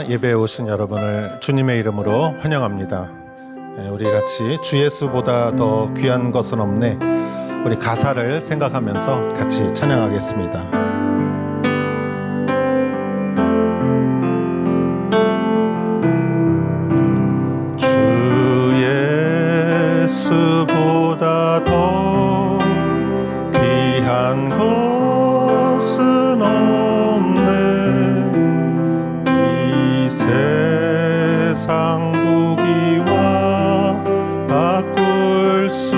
예배에 오신 여러분을 주님의 이름으로 환영합니다. 우리 같이 주 예수보다 더 귀한 것은 없네, 우리 가사를 생각하면서 같이 찬양하겠습니다. 주 예수보다 더 귀한 것은 없네, 세상 부귀와 바꿀 수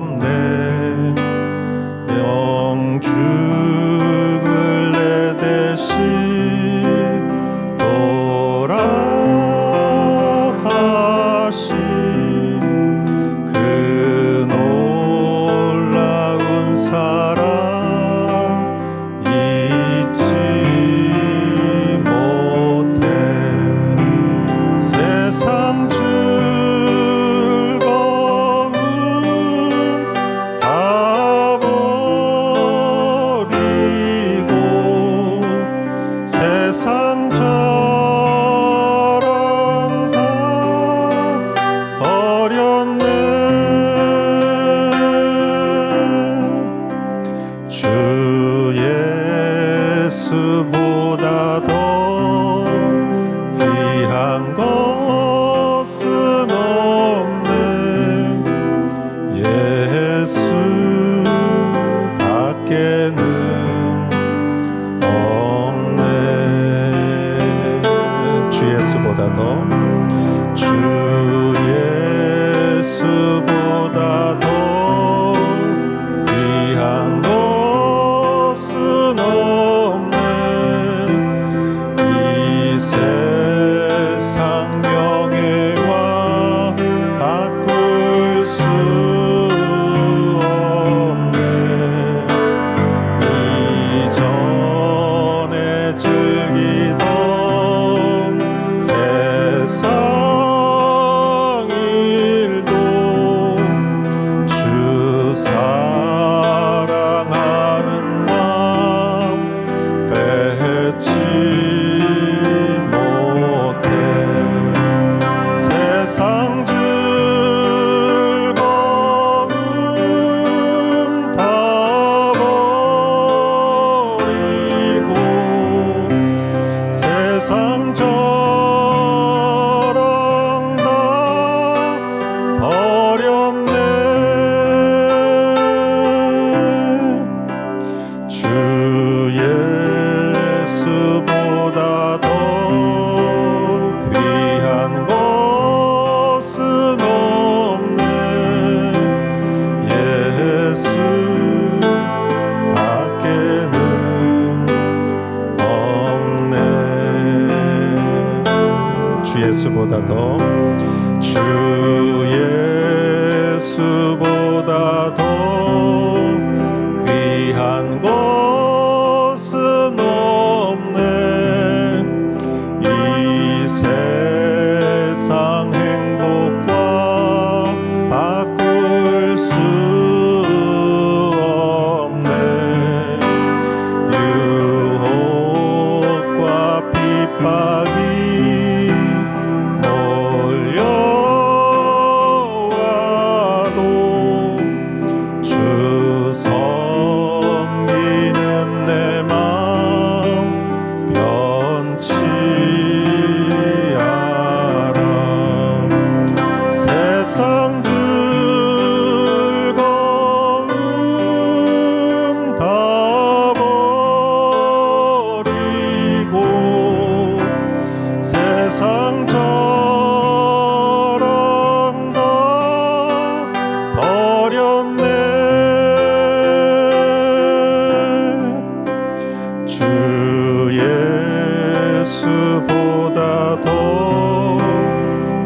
없네. 영죽을 내 대신 돌아가신 그 놀라운 사랑 잊지 세상 즐거움 다 버리고 세상 자랑 다 버렸네. 주 예수보다 더 귀한 것은 없네, 예수 밖에는 없네. 주 예수보다 더, 주 예수보다 더 귀한 것은 없네. 이 세상 명예와 바꿀 수 없네. 이전에 즐기던 세상 일도 주 사랑하는 마음 뺏지 못해. 세상 즐거움 다 버리고 세상 자랑 다 버렸네. 주 예수보다 더 귀한 것은 없네, 예수 밖에는 없네. 주 예수보다 더, 주 예수보다 더 귀한 것은 없네. 이 세상 행복과 바꿀 수 없네. 유혹과 핍박이 몰려와도 주 섬기는 내 마음 변치 않아. 세상 즐거움 다 버리고 세상 자랑 다 버렸네. 주 예수보다 더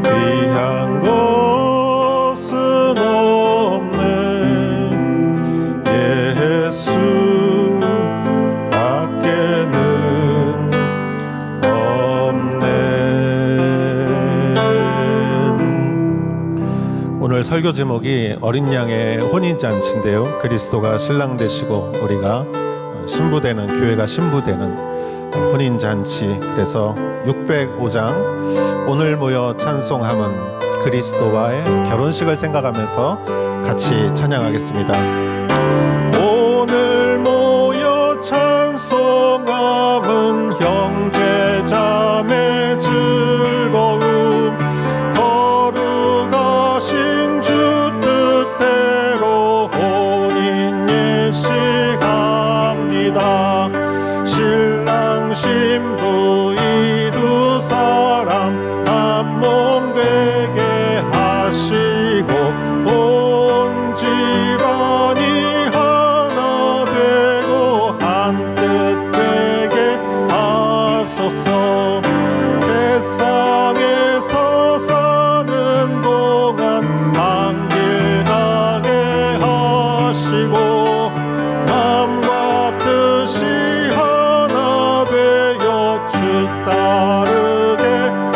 귀한 것은 없네, 예수 밖에는 없네. 오늘 설교 제목이 어린 양의 혼인잔치인데요, 그리스도가 신랑 되시고 우리가 신부되는, 교회가 신부되는 혼인잔치, 그래서 605장 오늘 모여 찬송함은 그리스도와의 결혼식을 생각하면서 같이 찬양하겠습니다. 오늘 모여 찬송함은 형제자매 즐거움, 거룩하신 주 뜻대로 혼인 예식합니다. 신랑 신부 이 두 사람 한 몸 되게 하시고 온 집안이 하나 되고 한 뜻 되게 하소서. 세상에서 사는 동안 한 길 가게 하시고 마음과 뜻이 하나 되어 주 따르게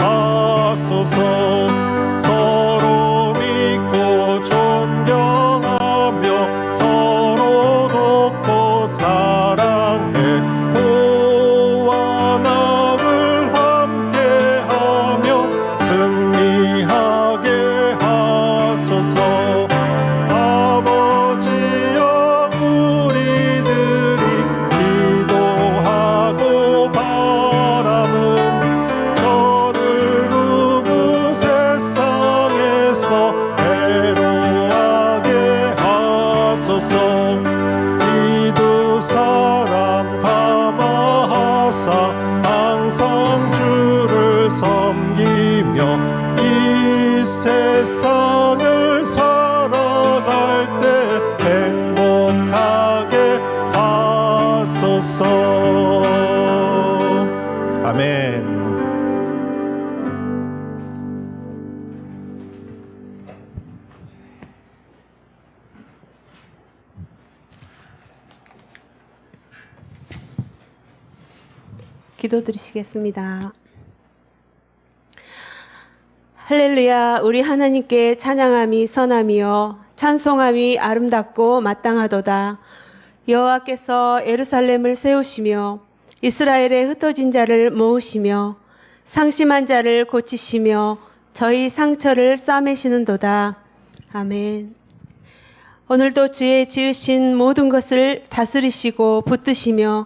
하소서. 서로 믿고 존경하며 서로 돕고 사랑해 고와 나을 함께하며 승리하게 하소서. 아버지여 우리들이 기도하고 바람은 저를 부부 세상에서 괴로워하게 하소서. 이 두 사람 감화하사 항상 주를 섬기며 이 세상을 살아갈 때 행복하게 하소서. 아멘. 기도드리시겠습니다. 할렐루야. 우리 하나님께 찬양함이 선함이요 찬송함이 아름답고 마땅하도다. 여호와께서 예루살렘을 세우시며 이스라엘의 흩어진 자를 모으시며 상심한 자를 고치시며 저희 상처를 싸매시는도다. 아멘. 오늘도 주의 지으신 모든 것을 다스리시고 붙드시며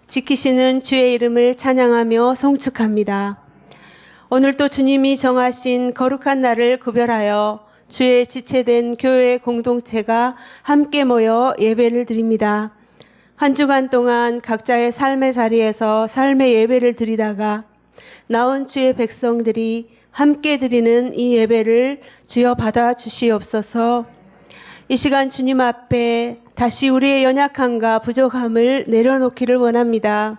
지키시는 주의 이름을 찬양하며 송축합니다. 오늘도 주님이 정하신 거룩한 날을 구별하여 주의 지체된 교회 공동체가 함께 모여 예배를 드립니다. 한 주간 동안 각자의 삶의 자리에서 삶의 예배를 드리다가 나온 주의 백성들이 함께 드리는 이 예배를 주여 받아 주시옵소서. 이 시간 주님 앞에 다시 우리의 연약함과 부족함을 내려놓기를 원합니다.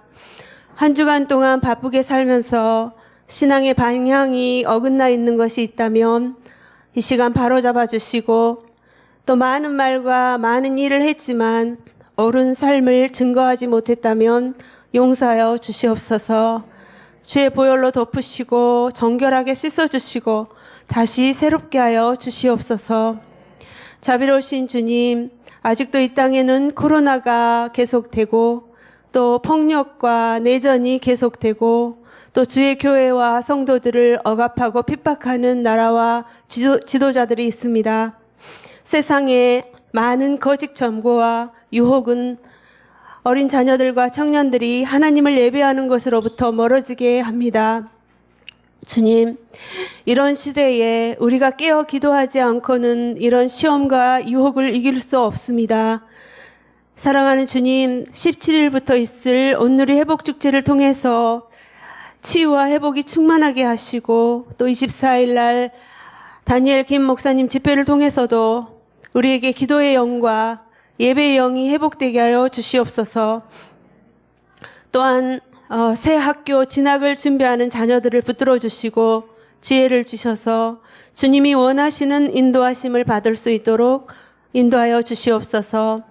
한 주간 동안 바쁘게 살면서 신앙의 방향이 어긋나 있는 것이 있다면 이 시간 바로잡아 주시고, 또 많은 말과 많은 일을 했지만 옳은 삶을 증거하지 못했다면 용서하여 주시옵소서. 주의 보혈로 덮으시고 정결하게 씻어주시고 다시 새롭게 하여 주시옵소서. 자비로우신 주님, 아직도 이 땅에는 코로나가 계속되고 또 폭력과 내전이 계속되고 또 주의 교회와 성도들을 억압하고 핍박하는 나라와 지도자들이 있습니다. 세상에 많은 거짓 정보와 유혹은 어린 자녀들과 청년들이 하나님을 예배하는 것으로부터 멀어지게 합니다. 주님, 이런 시대에 우리가 깨어 기도하지 않고는 이런 시험과 유혹을 이길 수 없습니다. 사랑하는 주님, 17일부터 있을 온누리 회복축제를 통해서 치유와 회복이 충만하게 하시고, 또 24일 날 다니엘 김 목사님 집회를 통해서도 우리에게 기도의 영과 예배의 영이 회복되게 하여 주시옵소서. 또한 새 학교 진학을 준비하는 자녀들을 붙들어 주시고 지혜를 주셔서 주님이 원하시는 인도하심을 받을 수 있도록 인도하여 주시옵소서.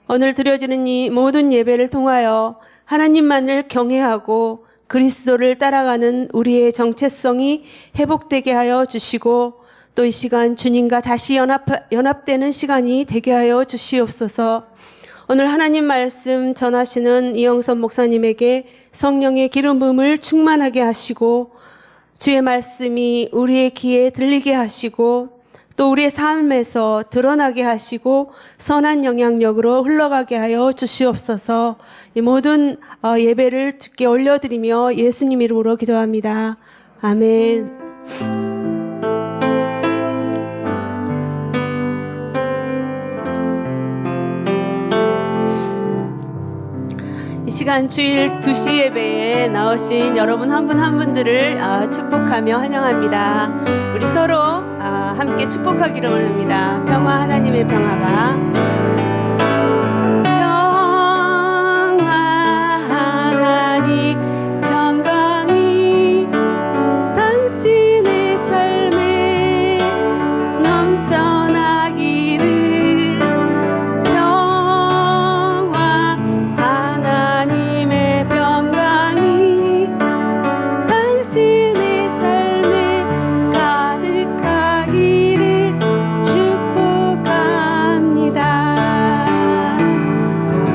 오늘 드려지는 이 모든 예배를 통하여 하나님만을 경외하고 그리스도를 따라가는 우리의 정체성이 회복되게 하여 주시고, 또 이 시간 주님과 다시 연합되는 시간이 되게 하여 주시옵소서. 오늘 하나님 말씀 전하시는 이영선 목사님에게 성령의 기름 부음을 충만하게 하시고 주의 말씀이 우리의 귀에 들리게 하시고 또 우리의 삶에서 드러나게 하시고 선한 영향력으로 흘러가게 하여 주시옵소서. 이 모든 예배를 주께 올려드리며 예수님 이름으로 기도합니다. 아멘. 이 시간 주일 2시 예배에 나오신 여러분 한 분 한 분들을 축복하며 환영합니다. 우리 서로 함께 축복하기를 원합니다. 평화, 하나님의 평화가 하나님 영광이 당신의 삶에 넘쳐나기를 평화 하나님의 평강이 당신의 삶에 가득하기를 축복합니다.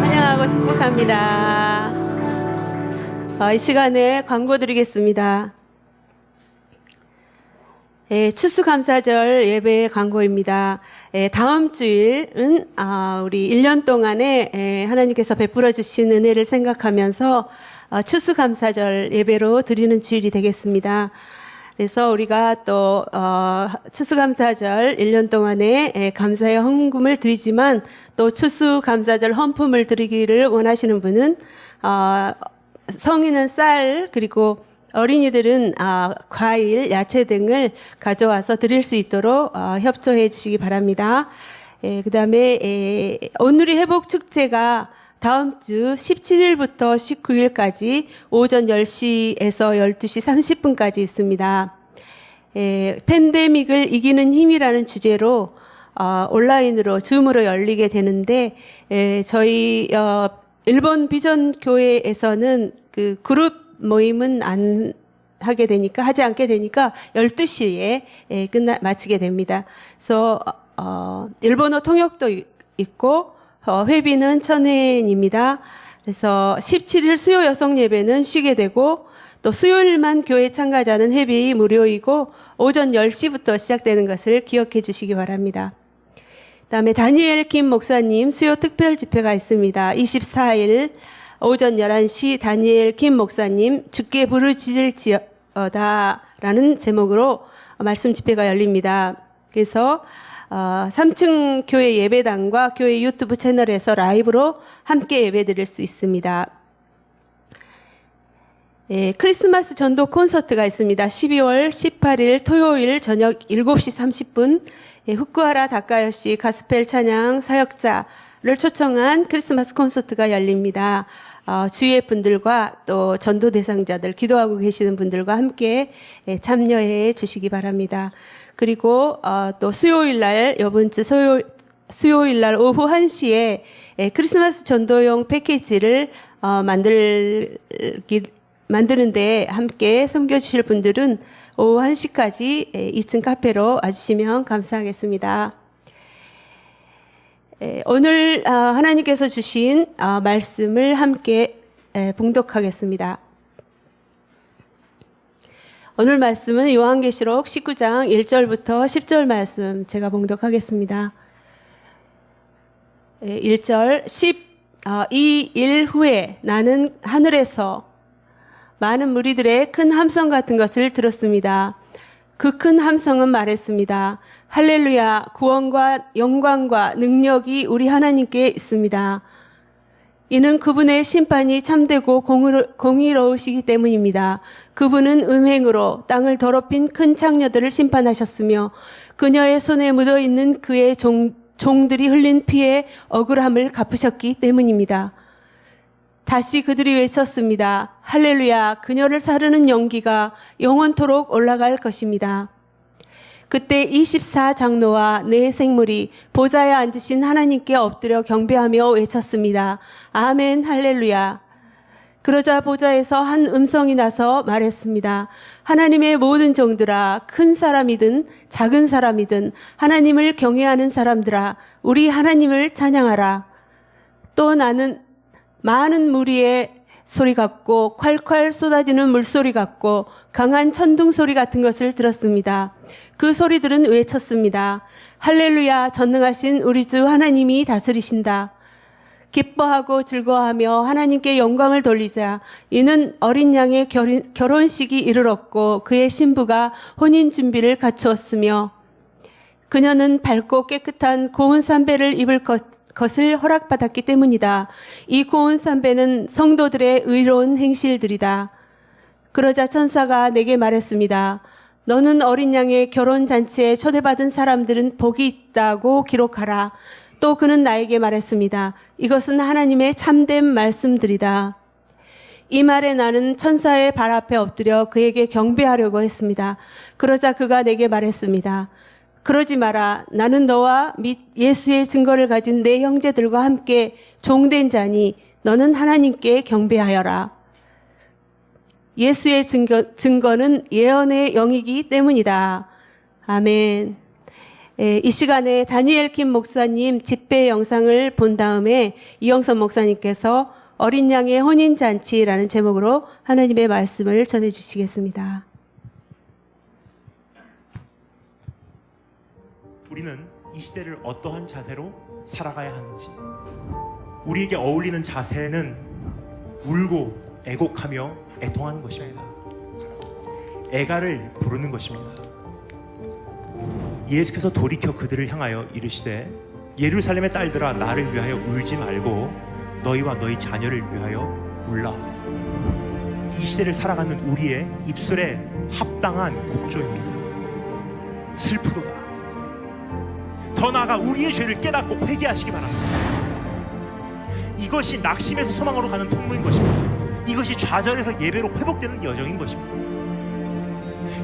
환영하고 축복합니다. 이 시간에 광고 드리겠습니다. 추수감사절 예배 광고입니다. 다음 주일은 우리 1년 동안에 하나님께서 베풀어 주신 은혜를 생각하면서 추수감사절 예배로 드리는 주일이 되겠습니다. 그래서 우리가 또 추수감사절 1년 동안에 감사의 헌금을 드리지만 또 추수감사절 헌품을 드리기를 원하시는 분은 성인은 쌀 그리고 어린이들은 과일, 야채 등을 가져와서 드릴 수 있도록 협조해 주시기 바랍니다. 그다음에 온누리 회복 축제가 다음 주 17일부터 19일까지 오전 10시에서 12시 30분까지 있습니다. 팬데믹을 이기는 힘이라는 주제로 온라인으로 줌으로 열리게 되는데 저희 일본 비전 교회에서는 그 그룹 모임은 안 하게 되니까 하지 않게 되니까 12시에 마치게 됩니다. 그래서 일본어 통역도 있고 회비는 1,000엔입니다. 그래서 17일 수요 여성 예배는 쉬게 되고 또 수요일만 교회 참가자는 회비 무료이고 오전 10시부터 시작되는 것을 기억해 주시기 바랍니다. 그다음에 다니엘 김 목사님 수요 특별 집회가 있습니다. 24일 오전 11시 다니엘 김 목사님 주께 부르짖을지어다라는 제목으로 말씀 집회가 열립니다. 그래서 3층 교회 예배당과 교회 유튜브 채널에서 라이브로 함께 예배드릴 수 있습니다. 크리스마스 전도 콘서트가 있습니다. 12월 18일 토요일 저녁 7시 30분 후쿠하라 다카요시 가스펠 찬양 사역자를 초청한 크리스마스 콘서트가 열립니다. 주위의 분들과 또 전도 대상자들 기도하고 계시는 분들과 함께 참여해 주시기 바랍니다. 그리고 또 수요일날 이번 주 수요일날 오후 1시에 크리스마스 전도용 패키지를 만드는데 함께 섬겨주실 분들은 오후 1시까지 2층 카페로 와주시면 감사하겠습니다. 오늘 하나님께서 주신 말씀을 함께 봉독하겠습니다. 오늘 말씀은 요한계시록 19장 1절부터 10절 말씀 제가 봉독하겠습니다. 1절 12일 후에 나는 하늘에서 많은 무리들의 큰 함성 같은 것을 들었습니다. 그 큰 함성은 말했습니다. 할렐루야, 구원과 영광과 능력이 우리 하나님께 있습니다. 이는 그분의 심판이 참되고 공의로우시기 때문입니다. 그분은 음행으로 땅을 더럽힌 큰 창녀들을 심판하셨으며 그녀의 손에 묻어있는 그의 종들이 흘린 피의 억울함을 갚으셨기 때문입니다. 다시 그들이 외쳤습니다. 할렐루야, 그녀를 사르는 연기가 영원토록 올라갈 것입니다. 그때 24장로와 네 생물이 보좌에 앉으신 하나님께 엎드려 경배하며 외쳤습니다. 아멘, 할렐루야. 그러자 보좌에서 한 음성이 나서 말했습니다. 하나님의 모든 종들아, 큰 사람이든 작은 사람이든 하나님을 경외하는 사람들아, 우리 하나님을 찬양하라. 또 나는 많은 무리의 소리 같고 콸콸 쏟아지는 물소리 같고 강한 천둥 소리 같은 것을 들었습니다. 그 소리들은 외쳤습니다. 할렐루야, 전능하신 우리 주 하나님이 다스리신다. 기뻐하고 즐거워하며 하나님께 영광을 돌리자. 이는 어린 양의 결혼식이 이르렀고 그의 신부가 혼인 준비를 갖추었으며 그녀는 밝고 깨끗한 고운 삼배를 입을 것을 허락받았기 때문이다. 이 고운 삼배는 성도들의 의로운 행실들이다. 그러자 천사가 내게 말했습니다. 너는 어린 양의 결혼 잔치에 초대받은 사람들은 복이 있다고 기록하라. 또 그는 나에게 말했습니다. 이것은 하나님의 참된 말씀들이다. 이 말에 나는 천사의 발 앞에 엎드려 그에게 경배하려고 했습니다. 그러자 그가 내게 말했습니다. 그러지 마라. 나는 너와 및 예수의 증거를 가진 내 형제들과 함께 종된 자니 너는 하나님께 경배하여라. 예수의 증거는 예언의 영이기 때문이다. 아멘. 이 시간에 다니엘 킴 목사님 집회 영상을 본 다음에 이영선 목사님께서 어린 양의 혼인잔치라는 제목으로 하나님의 말씀을 전해주시겠습니다. 우리는 이 시대를 어떠한 자세로 살아가야 하는지, 우리에게 어울리는 자세는 울고 애곡하며 애통하는 것입니다. 애가를 부르는 것입니다. 예수께서 돌이켜 그들을 향하여 이르시되 예루살렘의 딸들아 나를 위하여 울지 말고 너희와 너희 자녀를 위하여 울라. 이 시대를 살아가는 우리의 입술에 합당한 곡조입니다. 슬프도다. 더 나아가 우리의 죄를 깨닫고 회개하시기 바랍니다. 이것이 낙심에서 소망으로 가는 통로인 것입니다. 이것이 좌절에서 예배로 회복되는 여정인 것입니다.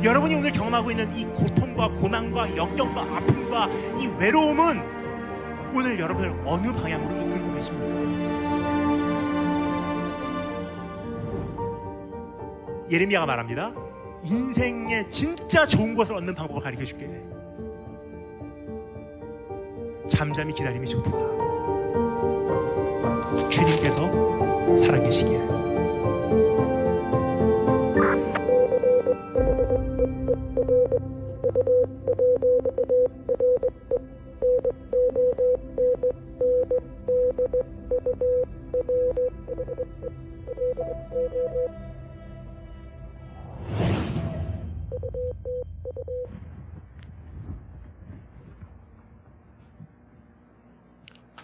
여러분이 오늘 경험하고 있는 이 고통과 고난과 역경과 아픔과 이 외로움은 오늘 여러분을 어느 방향으로 이끌고 계십니까? 예레미야가 말합니다. 인생에 진짜 좋은 것을 얻는 방법을 가르쳐 줄게. 잠잠히 기다림이 좋도다. 주님께서 살아계시기에.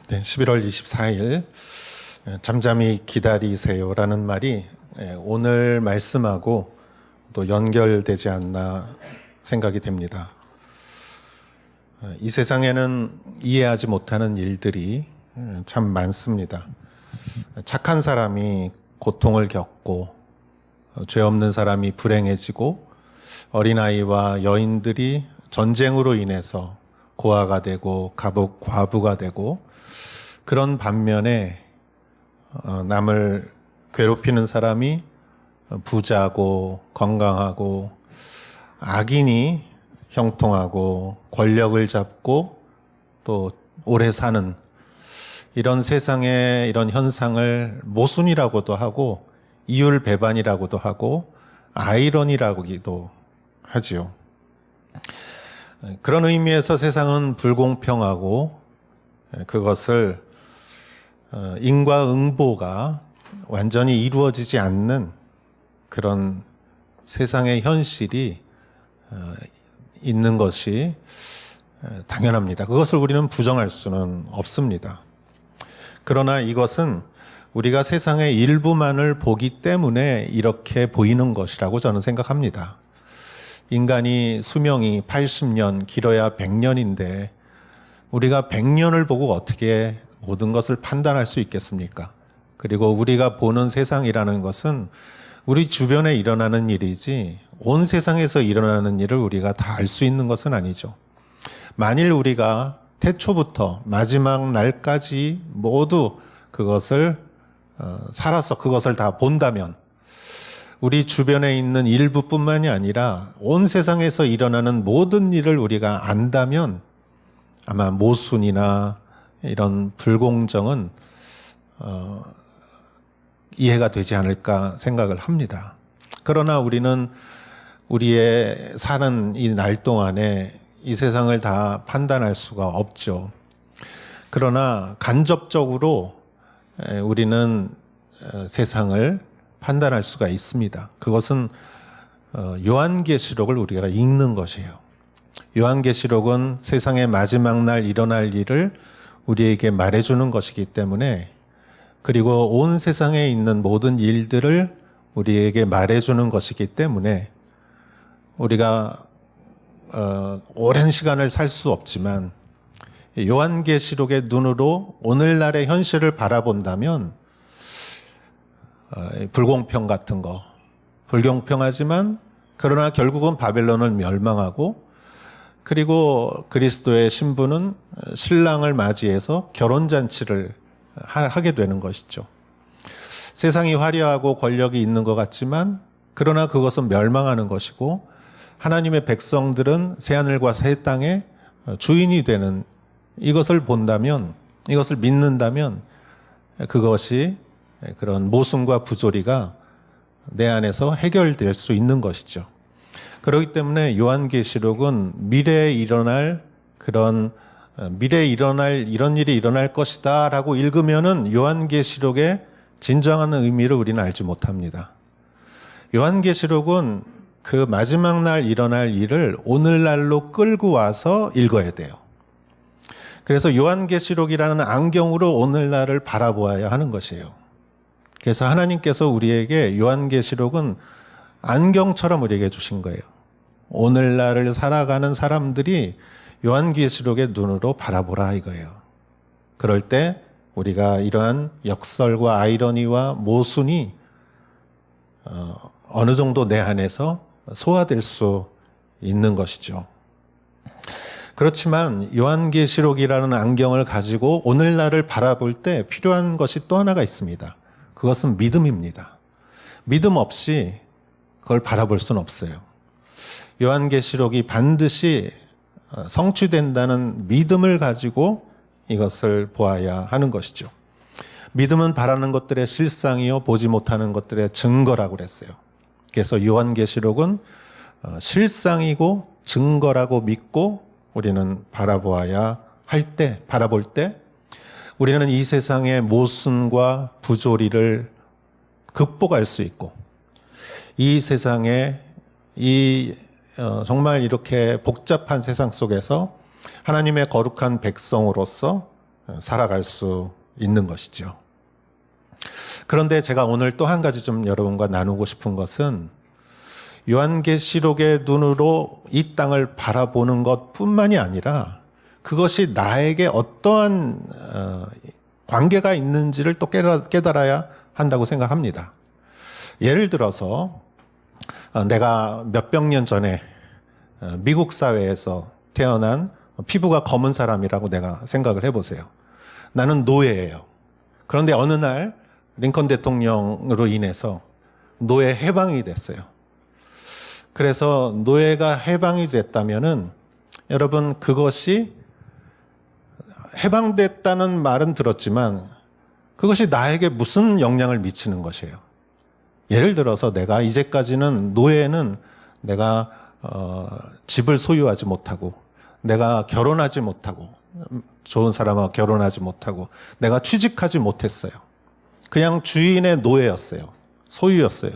네, 11월 24일 잠잠히 기다리세요라는 말이 오늘 말씀하고 또 연결되지 않나 생각이 됩니다. 이 세상에는 이해하지 못하는 일들이 참 많습니다. 착한 사람이 고통을 겪고 죄 없는 사람이 불행해지고 어린아이와 여인들이 전쟁으로 인해서 고아가 되고 과부가 되고 그런 반면에 남을 괴롭히는 사람이 부자고 건강하고 악인이 형통하고 권력을 잡고 또 오래 사는 이런 세상의 이런 현상을 모순이라고도 하고 이율배반이라고도 하고 아이러니라고도 하지요. 그런 의미에서 세상은 불공평하고 그것을 인과응보가 완전히 이루어지지 않는 그런 세상의 현실이 있는 것이 당연합니다. 그것을 우리는 부정할 수는 없습니다. 그러나 이것은 우리가 세상의 일부만을 보기 때문에 이렇게 보이는 것이라고 저는 생각합니다. 인간이 수명이 80년, 길어야 100년인데 우리가 100년을 보고 어떻게 모든 것을 판단할 수 있겠습니까? 그리고 우리가 보는 세상이라는 것은 우리 주변에 일어나는 일이지 온 세상에서 일어나는 일을 우리가 다 알 수 있는 것은 아니죠. 만일 우리가 태초부터 마지막 날까지 모두 그것을 살아서 그것을 다 본다면 우리 주변에 있는 일부뿐만이 아니라 온 세상에서 일어나는 모든 일을 우리가 안다면 아마 모순이나 이런 불공정은 이해가 되지 않을까 생각을 합니다. 그러나 우리는 우리의 사는 이 날 동안에 이 세상을 다 판단할 수가 없죠. 그러나 간접적으로 우리는 세상을 판단할 수가 있습니다. 그것은 요한계시록을 우리가 읽는 것이에요. 요한계시록은 세상의 마지막 날 일어날 일을 우리에게 말해주는 것이기 때문에, 그리고 온 세상에 있는 모든 일들을 우리에게 말해주는 것이기 때문에 우리가 오랜 시간을 살 수 없지만 요한계시록의 눈으로 오늘날의 현실을 바라본다면 불공평 같은 거, 불공평하지만 그러나 결국은 바벨론을 멸망하고, 그리고 그리스도의 신부는 신랑을 맞이해서 결혼잔치를 하게 되는 것이죠. 세상이 화려하고 권력이 있는 것 같지만 그러나 그것은 멸망하는 것이고, 하나님의 백성들은 새하늘과 새 땅의 주인이 되는, 이것을 본다면, 이것을 믿는다면 그것이 그런 모순과 부조리가 내 안에서 해결될 수 있는 것이죠. 그렇기 때문에 요한계시록은 미래에 일어날 이런 일이 일어날 것이다 라고 읽으면은 요한계시록의 진정한 의미를 우리는 알지 못합니다. 요한계시록은 그 마지막 날 일어날 일을 오늘날로 끌고 와서 읽어야 돼요. 그래서 요한계시록이라는 안경으로 오늘날을 바라보아야 하는 것이에요. 그래서 하나님께서 우리에게 요한계시록은 안경처럼 우리에게 주신 거예요. 오늘날을 살아가는 사람들이 요한계시록의 눈으로 바라보라 이거예요. 그럴 때 우리가 이러한 역설과 아이러니와 모순이 어느 정도 내 안에서 소화될 수 있는 것이죠. 그렇지만 요한계시록이라는 안경을 가지고 오늘날을 바라볼 때 필요한 것이 또 하나가 있습니다. 그것은 믿음입니다. 믿음 없이 그걸 바라볼 수는 없어요. 요한계시록이 반드시 성취된다는 믿음을 가지고 이것을 보아야 하는 것이죠. 믿음은 바라는 것들의 실상이요 보지 못하는 것들의 증거라고 그랬어요. 그래서 요한계시록은 실상이고 증거라고 믿고 우리는 바라볼 때 우리는 이 세상의 모순과 부조리를 극복할 수 있고, 이 세상에 정말 이렇게 복잡한 세상 속에서 하나님의 거룩한 백성으로서 살아갈 수 있는 것이죠. 그런데 제가 오늘 또 한 가지 좀 여러분과 나누고 싶은 것은 요한계시록의 눈으로 이 땅을 바라보는 것뿐만이 아니라 그것이 나에게 어떠한 관계가 있는지를 또 깨달아야 한다고 생각합니다. 예를 들어서 내가 몇백 년 전에 미국 사회에서 태어난 피부가 검은 사람이라고 내가 생각을 해보세요. 나는 노예예요. 그런데 어느 날 링컨 대통령으로 인해서 노예 해방이 됐어요. 그래서 노예가 해방이 됐다면은 여러분, 그것이 해방됐다는 말은 들었지만 그것이 나에게 무슨 영향을 미치는 것이에요. 예를 들어서 내가 이제까지는 노예는 내가 집을 소유하지 못하고, 내가 결혼하지 못하고, 좋은 사람하고 결혼하지 못하고, 내가 취직하지 못했어요. 그냥 주인의 노예였어요. 소유였어요.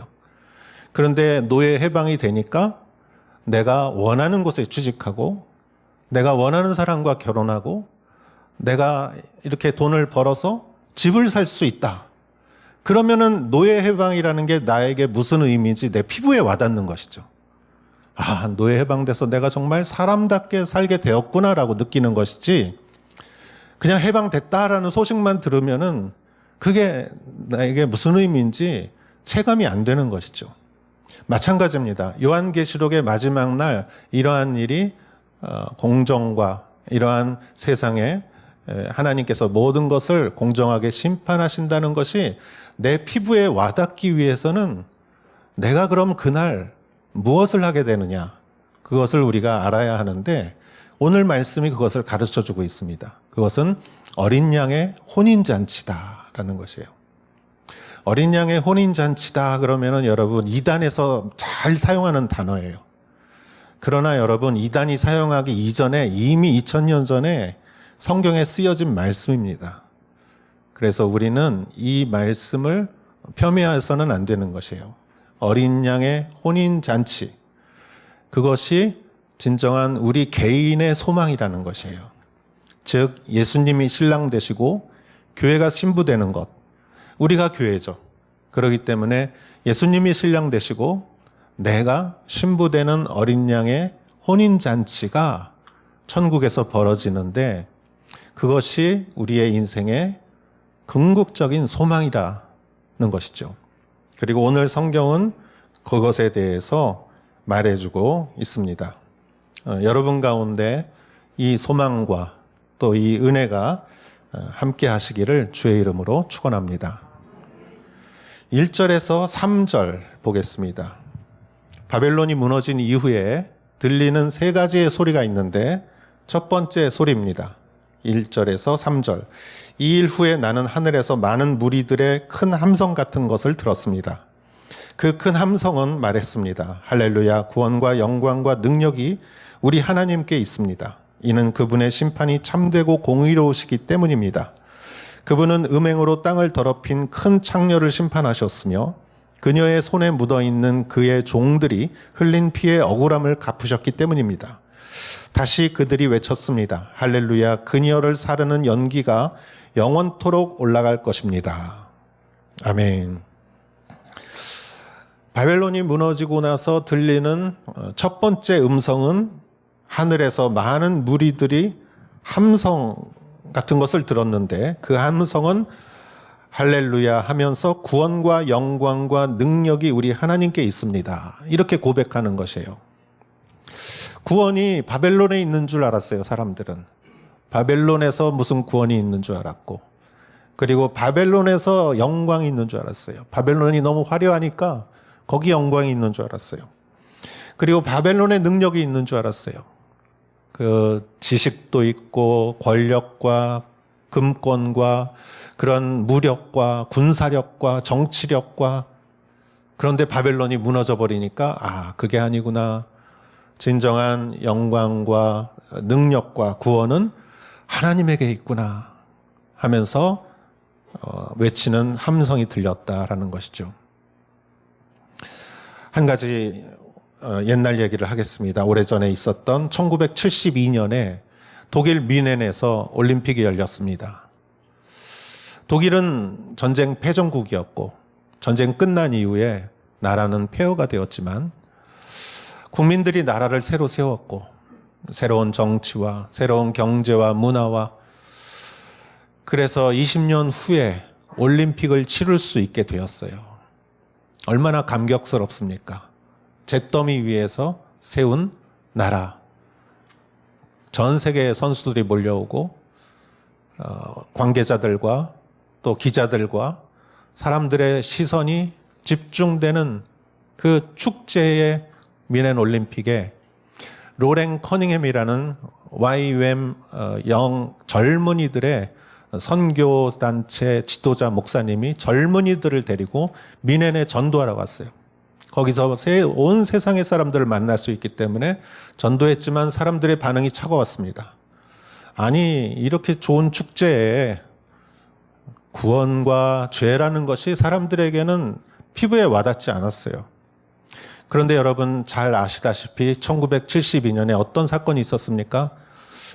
그런데 노예 해방이 되니까 내가 원하는 곳에 취직하고, 내가 원하는 사람과 결혼하고, 내가 이렇게 돈을 벌어서 집을 살 수 있다. 그러면은 노예 해방이라는 게 나에게 무슨 의미인지 내 피부에 와닿는 것이죠. 아, 노예 해방돼서 내가 정말 사람답게 살게 되었구나라고 느끼는 것이지, 그냥 해방됐다라는 소식만 들으면은 그게 나에게 무슨 의미인지 체감이 안 되는 것이죠. 마찬가지입니다. 요한계시록의 마지막 날 이러한 일이 공정과 이러한 세상에 하나님께서 모든 것을 공정하게 심판하신다는 것이 내 피부에 와닿기 위해서는 내가 그럼 그날 무엇을 하게 되느냐, 그것을 우리가 알아야 하는데, 오늘 말씀이 그것을 가르쳐주고 있습니다. 그것은 어린 양의 혼인잔치다 있다라는 것이에요. 어린 양의 혼인잔치다 그러면은 여러분 이단에서 잘 사용하는 단어예요. 그러나 여러분 이단이 사용하기 이전에 이미 2000년 전에 성경에 쓰여진 말씀입니다. 그래서 우리는 이 말씀을 폄훼해서는 안 되는 것이에요. 어린 양의 혼인잔치, 그것이 진정한 우리 개인의 소망이라는 것이에요. 즉 예수님이 신랑 되시고 교회가 신부 되는 것, 우리가 교회죠. 그렇기 때문에 예수님이 신랑 되시고 내가 신부 되는 어린 양의 혼인잔치가 천국에서 벌어지는데 그것이 우리의 인생의 궁극적인 소망이라는 것이죠. 그리고 오늘 성경은 그것에 대해서 말해주고 있습니다. 여러분 가운데 이 소망과 또 이 은혜가 함께 하시기를 주의 이름으로 축원합니다. 1절에서 3절 보겠습니다. 바벨론이 무너진 이후에 들리는 세 가지의 소리가 있는데 첫 번째 소리입니다. 1절에서 3절. 이 일 후에 나는 하늘에서 많은 무리들의 큰 함성 같은 것을 들었습니다. 그 큰 함성은 말했습니다. 할렐루야, 구원과 영광과 능력이 우리 하나님께 있습니다. 이는 그분의 심판이 참되고 공의로우시기 때문입니다. 그분은 음행으로 땅을 더럽힌 큰 창녀를 심판하셨으며 그녀의 손에 묻어있는 그의 종들이 흘린 피의 억울함을 갚으셨기 때문입니다. 다시 그들이 외쳤습니다. 할렐루야, 그녀를 사르는 연기가 영원토록 올라갈 것입니다. 아멘. 바벨론이 무너지고 나서 들리는 첫 번째 음성은 하늘에서 많은 무리들이 함성 같은 것을 들었는데 그 함성은 할렐루야 하면서 구원과 영광과 능력이 우리 하나님께 있습니다. 이렇게 고백하는 것이에요. 구원이 바벨론에 있는 줄 알았어요, 사람들은. 바벨론에서 무슨 구원이 있는 줄 알았고, 그리고 바벨론에서 영광이 있는 줄 알았어요. 바벨론이 너무 화려하니까 거기 영광이 있는 줄 알았어요. 그리고 바벨론의 능력이 있는 줄 알았어요. 그 지식도 있고 권력과 금권과 그런 무력과 군사력과 정치력과, 그런데 바벨론이 무너져 버리니까 그게 아니구나. 진정한 영광과 능력과 구원은 하나님에게 있구나 하면서 외치는 함성이 들렸다라는 것이죠. 한 가지 옛날 얘기를 하겠습니다. 오래전에 있었던 1972년에 독일 뮌헨에서 올림픽이 열렸습니다. 독일은 전쟁 패전국이었고 전쟁 끝난 이후에 나라는 폐허가 되었지만 국민들이 나라를 새로 세웠고 새로운 정치와 새로운 경제와 문화와, 그래서 20년 후에 올림픽을 치를 수 있게 되었어요. 얼마나 감격스럽습니까? 잿더미 위에서 세운 나라. 전 세계의 선수들이 몰려오고 관계자들과 또 기자들과 사람들의 시선이 집중되는 그 축제의 뮌헨 올림픽에 로렌 커닝햄이라는 YWAM 영 젊은이들의 선교단체 지도자 목사님이 젊은이들을 데리고 뮌헨에 전도하러 갔어요. 거기서 온 세상의 사람들을 만날 수 있기 때문에 전도했지만 사람들의 반응이 차가웠습니다. 아니, 이렇게 좋은 축제에 구원과 죄라는 것이 사람들에게는 피부에 와닿지 않았어요. 그런데 여러분 잘 아시다시피 1972년에 어떤 사건이 있었습니까?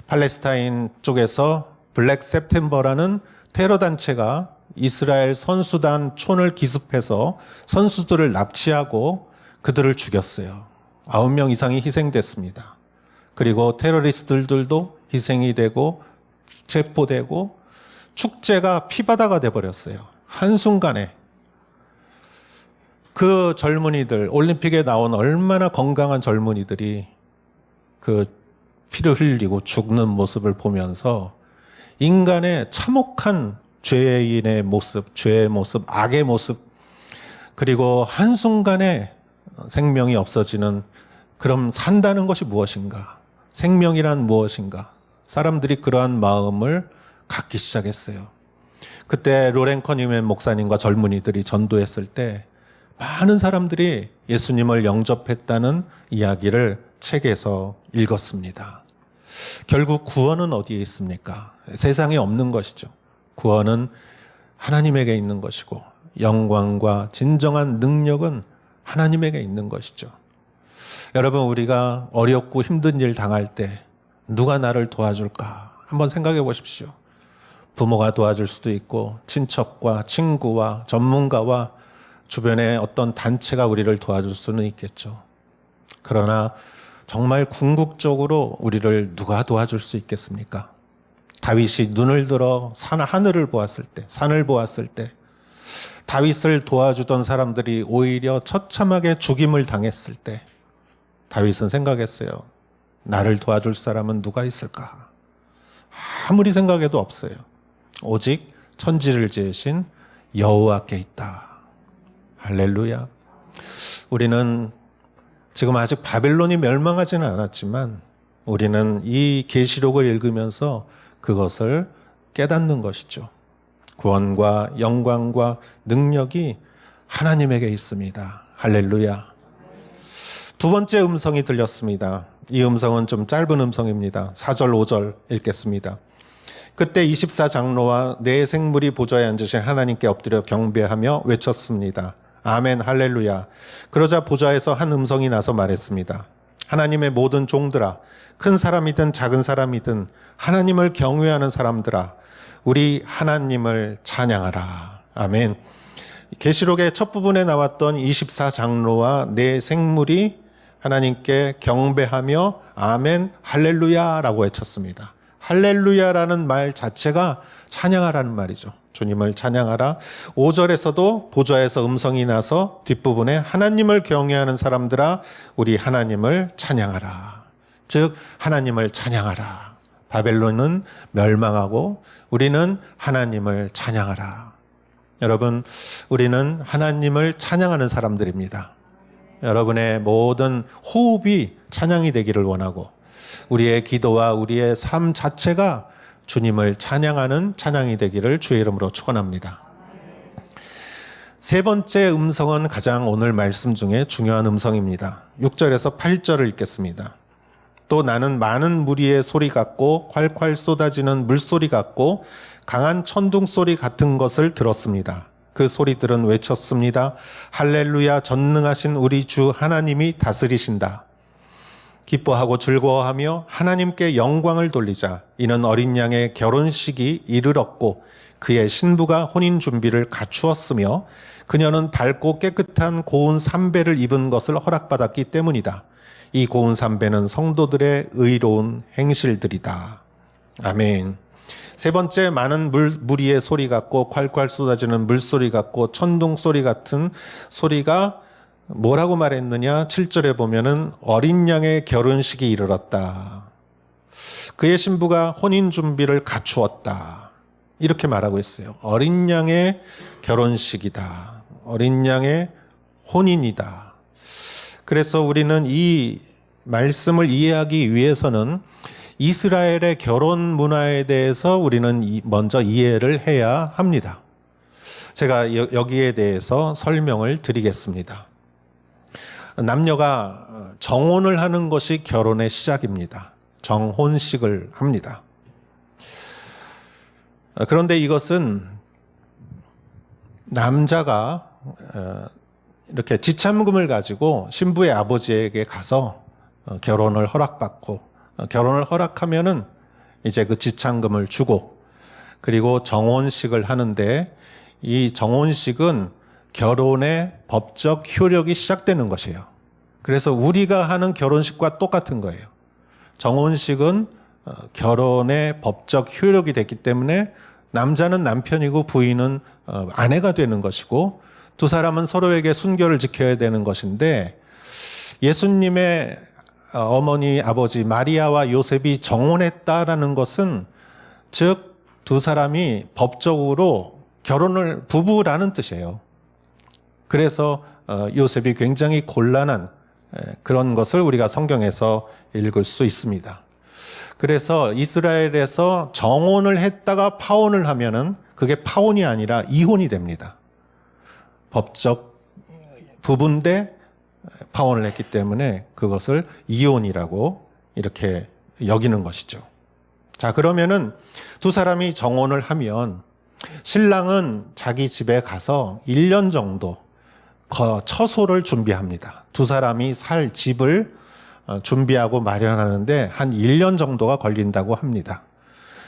팔레스타인 쪽에서 블랙 september라는 테러 단체가 이스라엘 선수단 촌을 기습해서 선수들을 납치하고 그들을 죽였어요. 9명 이상이 희생됐습니다. 그리고 테러리스트들도 희생이 되고 체포되고 축제가 피바다가 돼버렸어요. 한순간에. 그 젊은이들, 올림픽에 나온 얼마나 건강한 젊은이들이 그 피를 흘리고 죽는 모습을 보면서 인간의 참혹한 죄인의 모습, 죄의 모습, 악의 모습, 그리고 한순간에 생명이 없어지는, 그럼 산다는 것이 무엇인가? 생명이란 무엇인가? 사람들이 그러한 마음을 갖기 시작했어요. 그때 로렌커님의 목사님과 젊은이들이 전도했을 때 많은 사람들이 예수님을 영접했다는 이야기를 책에서 읽었습니다. 결국 구원은 어디에 있습니까? 세상에 없는 것이죠. 구원은 하나님에게 있는 것이고 영광과 진정한 능력은 하나님에게 있는 것이죠. 여러분, 우리가 어렵고 힘든 일 당할 때 누가 나를 도와줄까? 한번 생각해 보십시오. 부모가 도와줄 수도 있고 친척과 친구와 전문가와 주변의 어떤 단체가 우리를 도와줄 수는 있겠죠. 그러나 정말 궁극적으로 우리를 누가 도와줄 수 있겠습니까? 다윗이 눈을 들어 하늘을 보았을 때, 산을 보았을 때 다윗을 도와주던 사람들이 오히려 처참하게 죽임을 당했을 때 다윗은 생각했어요. 나를 도와줄 사람은 누가 있을까? 아무리 생각해도 없어요. 오직 천지를 지으신 여호와께 있다. 할렐루야. 우리는 지금 아직 바벨론이 멸망하지는 않았지만 우리는 이 계시록을 읽으면서 그것을 깨닫는 것이죠. 구원과 영광과 능력이 하나님에게 있습니다. 할렐루야. 두 번째 음성이 들렸습니다. 이 음성은 좀 짧은 음성입니다. 4절 5절 읽겠습니다. 그때 24장로와 네 생물이 보좌에 앉으신 하나님께 엎드려 경배하며 외쳤습니다. 아멘 할렐루야. 그러자 보좌에서 한 음성이 나서 말했습니다. 하나님의 모든 종들아, 큰 사람이든 작은 사람이든 하나님을 경외하는 사람들아, 우리 하나님을 찬양하라. 아멘. 계시록의 첫 부분에 나왔던 24장로와 네 생물이 하나님께 경배하며 아멘 할렐루야라고 외쳤습니다. 할렐루야라는 말 자체가 찬양하라는 말이죠. 주님을 찬양하라. 5절에서도 보좌에서 음성이 나서 뒷부분에 하나님을 경외하는 사람들아 우리 하나님을 찬양하라. 즉 하나님을 찬양하라. 바벨론은 멸망하고 우리는 하나님을 찬양하라. 여러분, 우리는 하나님을 찬양하는 사람들입니다. 여러분의 모든 호흡이 찬양이 되기를 원하고 우리의 기도와 우리의 삶 자체가 주님을 찬양하는 찬양이 되기를 주의 이름으로 축원합니다. 세 번째 음성은 가장 오늘 말씀 중에 중요한 음성입니다. 6절에서 8절을 읽겠습니다. 또 나는 많은 무리의 소리 같고 콸콸 쏟아지는 물소리 같고 강한 천둥 소리 같은 것을 들었습니다. 그 소리들은 외쳤습니다. 할렐루야, 전능하신 우리 주 하나님이 다스리신다. 기뻐하고 즐거워하며 하나님께 영광을 돌리자. 이는 어린 양의 결혼식이 이르렀고 그의 신부가 혼인 준비를 갖추었으며 그녀는 밝고 깨끗한 고운 삼배를 입은 것을 허락받았기 때문이다. 이 고운 삼배는 성도들의 의로운 행실들이다. 아멘. 세 번째, 많은 무리의 소리 같고 콸콸 쏟아지는 물소리 같고 천둥 소리 같은 소리가 뭐라고 말했느냐? 7절에 보면은 어린 양의 결혼식이 이르렀다. 그의 신부가 혼인 준비를 갖추었다. 이렇게 말하고 있어요. 어린 양의 결혼식이다. 어린 양의 혼인이다. 그래서 우리는 이 말씀을 이해하기 위해서는 이스라엘의 결혼 문화에 대해서 우리는 먼저 이해를 해야 합니다. 제가 여기에 대해서 설명을 드리겠습니다. 남녀가 정혼을 하는 것이 결혼의 시작입니다. 정혼식을 합니다. 그런데 이것은 남자가 이렇게 지참금을 가지고 신부의 아버지에게 가서 결혼을 허락받고 결혼을 허락하면은 이제 그 지참금을 주고 그리고 정혼식을 하는데 이 정혼식은 결혼의 법적 효력이 시작되는 것이에요. 그래서 우리가 하는 결혼식과 똑같은 거예요. 정혼식은 결혼의 법적 효력이 됐기 때문에 남자는 남편이고 부인은 아내가 되는 것이고 두 사람은 서로에게 순결을 지켜야 되는 것인데 예수님의 어머니 아버지 마리아와 요셉이 정혼했다라는 것은 즉 두 사람이 법적으로 결혼을 부부라는 뜻이에요. 그래서 요셉이 굉장히 곤란한 그런 것을 우리가 성경에서 읽을 수 있습니다. 그래서 이스라엘에서 정혼을 했다가 파혼을 하면은 그게 파혼이 아니라 이혼이 됩니다. 법적 부분대 파혼을 했기 때문에 그것을 이혼이라고 이렇게 여기는 것이죠. 자, 그러면은 두 사람이 정혼을 하면 신랑은 자기 집에 가서 1년 정도 처소를 준비합니다. 두 사람이 살 집을 준비하고 마련하는데 한 1년 정도가 걸린다고 합니다.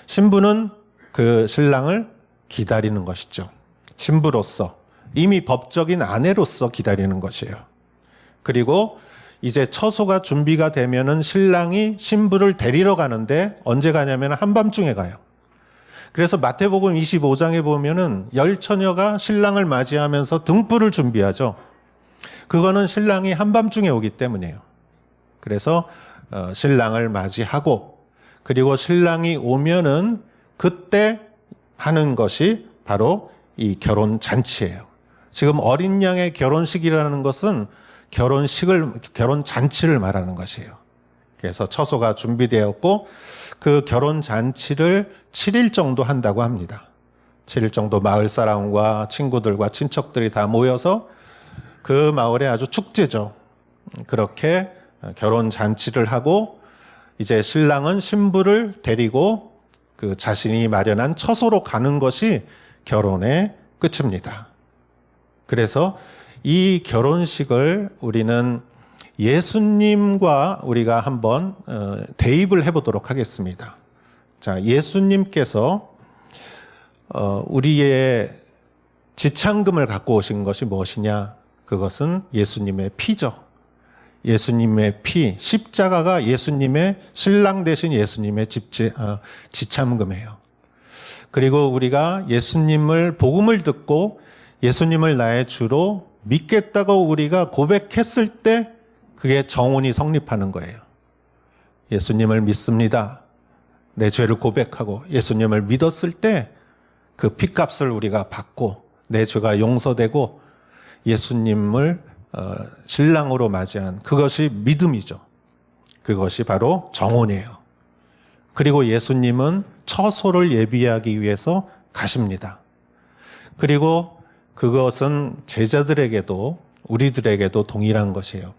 신부는 그 신랑을 기다리는 것이죠. 신부로서, 이미 법적인 아내로서 기다리는 것이에요. 그리고 이제 처소가 준비가 되면은 신랑이 신부를 데리러 가는데 언제 가냐면 한밤중에 가요. 그래서 마태복음 25장에 보면은 10처녀가 신랑을 맞이하면서 등불을 준비하죠. 그거는 신랑이 한밤중에 오기 때문이에요. 그래서 신랑을 맞이하고, 그리고 신랑이 오면은 그때 하는 것이 바로 이 결혼 잔치예요. 지금 어린 양의 결혼식이라는 것은 결혼 잔치를 말하는 것이에요. 그래서 처소가 준비되었고 그 결혼 잔치를 7일 정도 한다고 합니다. 7일 정도 마을 사람과 친구들과 친척들이 다 모여서 그 마을에 아주 축제죠. 그렇게 결혼 잔치를 하고 이제 신랑은 신부를 데리고 그 자신이 마련한 처소로 가는 것이 결혼의 끝입니다. 그래서 이 결혼식을 우리는 예수님과 우리가 한번 대입을 해보도록 하겠습니다. 자, 예수님께서 우리의 지창금을 갖고 오신 것이 무엇이냐? 그것은 예수님의 피죠. 예수님의 피, 십자가가 예수님의 신랑 되신 예수님의 지참금이에요. 그리고 우리가 예수님을 복음을 듣고 예수님을 나의 주로 믿겠다고 우리가 고백했을 때 그게 정혼이 성립하는 거예요. 예수님을 믿습니다. 내 죄를 고백하고 예수님을 믿었을 때 그 핏값을 우리가 받고 내 죄가 용서되고 예수님을 신랑으로 맞이한 그것이 믿음이죠. 그것이 바로 정혼이에요. 그리고 예수님은 처소를 예비하기 위해서 가십니다. 그리고 그것은 제자들에게도 우리들에게도 동일한 것이에요.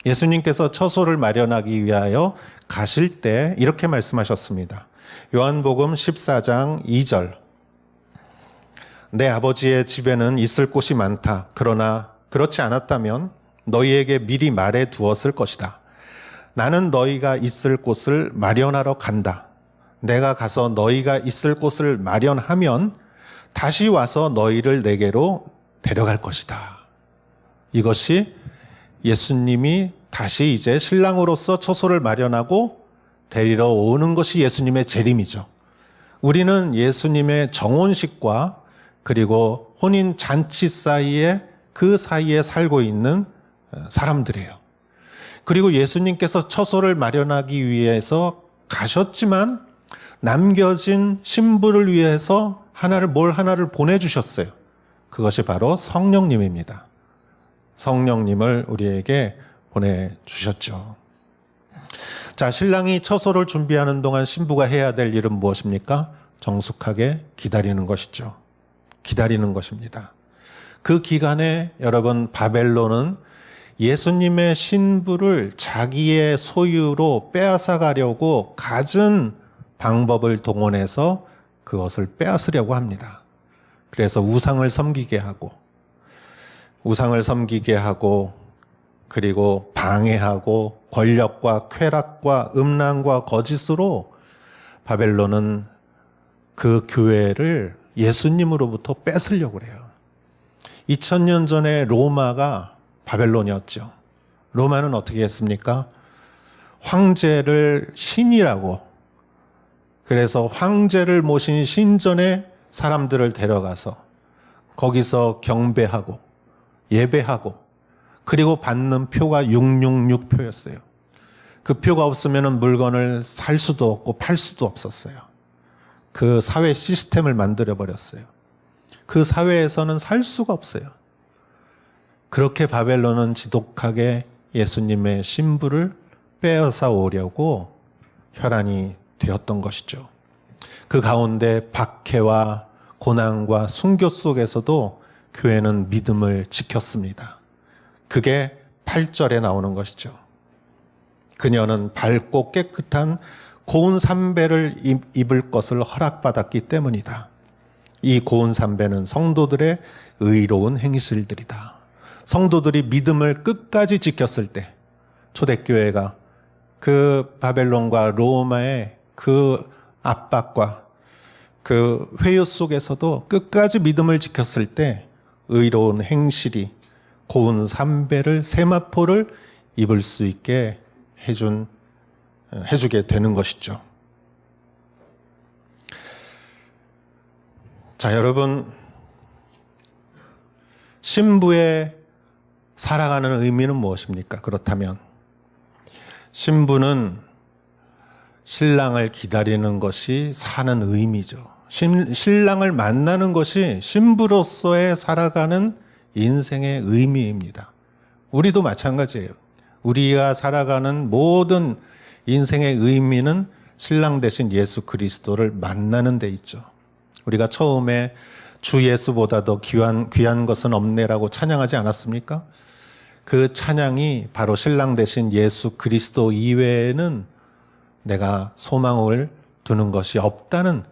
예수님께서 처소를 마련하기 위하여 가실 때 이렇게 말씀하셨습니다. 요한복음 14장 2절. 내 아버지의 집에는 있을 곳이 많다. 그러나 그렇지 않았다면 너희에게 미리 말해 두었을 것이다. 나는 너희가 있을 곳을 마련하러 간다. 내가 가서 너희가 있을 곳을 마련하면 다시 와서 너희를 내게로 데려갈 것이다. 이것이 예수님이 다시 이제 신랑으로서 처소를 마련하고 데리러 오는 것이 예수님의 재림이죠. 우리는 예수님의 정혼식과 그리고 혼인 잔치 사이에 그 사이에 살고 있는 사람들이에요. 그리고 예수님께서 처소를 마련하기 위해서 가셨지만 남겨진 신부를 위해서 하나를 보내주셨어요. 그것이 바로 성령님입니다. 성령님을 우리에게 보내주셨죠. 자, 신랑이 처소를 준비하는 동안 신부가 해야 될 일은 무엇입니까? 정숙하게 기다리는 것이죠. 기다리는 것입니다. 그 기간에 여러분 바벨론은 예수님의 신부를 자기의 소유로 빼앗아 가려고 갖은 방법을 동원해서 그것을 빼앗으려고 합니다. 그래서 우상을 섬기게 하고 그리고 방해하고 권력과 쾌락과 음란과 거짓으로 바벨론은 그 교회를 예수님으로부터 뺏으려고 그래요. 2000년 전에 로마가 바벨론이었죠. 로마는 어떻게 했습니까? 황제를 신이라고, 그래서 황제를 모신 신전에 사람들을 데려가서 거기서 경배하고 예배하고 그리고 받는 표가 666표였어요. 그 표가 없으면 물건을 살 수도 없고 팔 수도 없었어요. 그 사회 시스템을 만들어 버렸어요. 그 사회에서는 살 수가 없어요. 그렇게 바벨론은 지독하게 예수님의 신부를 빼앗아 오려고 혈안이 되었던 것이죠. 그 가운데 박해와 고난과 순교 속에서도 교회는 믿음을 지켰습니다. 그게 8절에 나오는 것이죠. 그녀는 밝고 깨끗한 고운 삼배를 입을 것을 허락받았기 때문이다. 이 고운 삼배는 성도들의 의로운 행실들이다. 성도들이 믿음을 끝까지 지켰을 때 초대교회가 그 바벨론과 로마의 그 압박과 그 회유 속에서도 끝까지 믿음을 지켰을 때 의로운 행실이 고운 삼배를 세마포를 입을 수 있게 해주게 되는 것이죠. 자, 여러분, 신부의 살아가는 의미는 무엇입니까? 그렇다면 신부는 신랑을 기다리는 것이 사는 의미죠. 신랑을 만나는 것이 신부로서의 살아가는 인생의 의미입니다. 우리도 마찬가지예요. 우리가 살아가는 모든 인생의 의미는 신랑 대신 예수 그리스도를 만나는 데 있죠. 우리가 처음에 주 예수보다 더 귀한 것은 없네라고 찬양하지 않았습니까? 그 찬양이 바로 신랑 대신 예수 그리스도 이외에는 내가 소망을 두는 것이 없다는